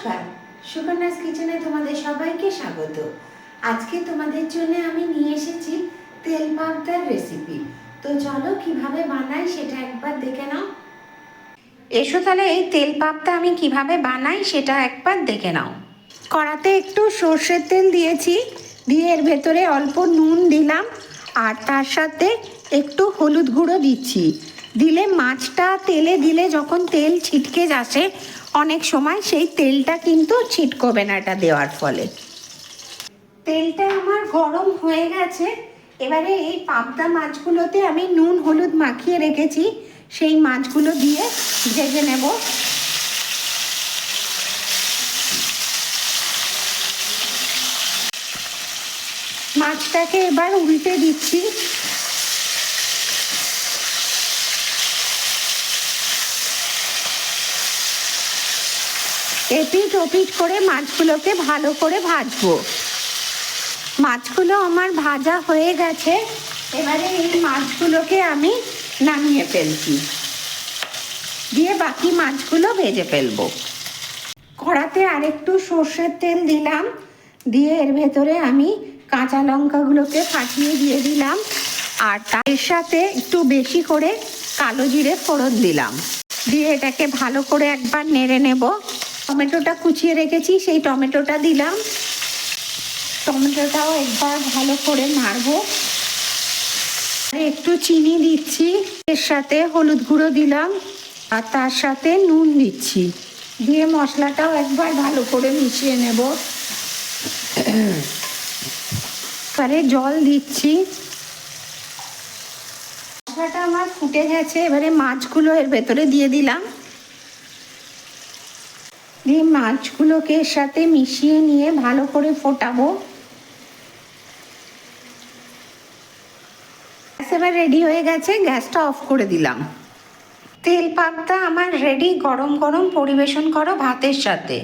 নমস্কার, সুকন্যাস কিচেনে তোমাদের সবাইকে স্বাগত। আজকে তোমাদের জন্য আমি নিয়ে এসেছি তেল পাবদার রেসিপি। তো চলো কিভাবে বানাই সেটা একবার দেখে নাও। এসো তাহলে এই তেল পাবদা আমি কিভাবে বানাই সেটা একবার দেখে নাও। কড়াতে একটু সর্ষের তেল দিয়েছি, দিয়ে এর ভেতরে অল্প নুন দিলাম আর তার সাথে একটু হলুদ গুঁড়ো দিচ্ছি। দিলে মাছটা তেলে দিলে যখন তেল ছিটকে যাচ্ছে অনেক সময় সেই তেলটা কিন্তু ছিটকবে না এটা দেওয়ার ফলে। তেলটা আমার গরম হয়ে গেছে। এবারে এই পাবদা মাছগুলোতে আমি নুন হলুদ মাখিয়ে রেখেছি, সেই মাছগুলো দিয়ে ভেজে নেব। মাছটাকে এবার উল্টে দিচ্ছি। এপিট ওপিট করে মাছগুলোকে ভালো করে ভাজবো। মাছগুলো আমার ভাজা হয়ে গেছে। এবারে এই মাছগুলোকে আমি নামিয়ে ফেলছি, দিয়ে বাকি মাছগুলো ভেজে ফেলবো। কড়াতে আরেকটু সর্ষের তেল দিলাম, দিয়ে এর ভেতরে আমি কাঁচা লঙ্কাগুলোকে ফাটিয়ে দিয়ে দিলাম আর তার সাথে একটু বেশি করে কালো জিরে ফোড়ন দিলাম, দিয়ে এটাকে ভালো করে একবার নেড়ে নেব। টমেটোটা কুচিয়ে রেখেছি, সেই টমেটোটা দিলাম। টমেটোটাও একবার ভালো করে নাড়বো। একটু চিনি দিচ্ছি, এর সাথে হলুদ গুঁড়ো দিলাম আর তার সাথে নুন দিচ্ছি, দিয়ে মশলাটাও একবার ভালো করে মিশিয়ে নেব। এবারে জল দিচ্ছি। মশলাটা আমার ফুটে গেছে, এবারে মাছগুলো এর ভেতরে দিয়ে দিলাম, দিয়ে মাছগুলোকে এর সাথে মিশিয়ে নিয়ে ভালো করে ফোটাবো। এবার রেডি হয়ে গেছে, গ্যাসটা অফ করে দিলাম। তেল পাবদা আমার রেডি। গরম গরম পরিবেশন করো ভাতের সাথে।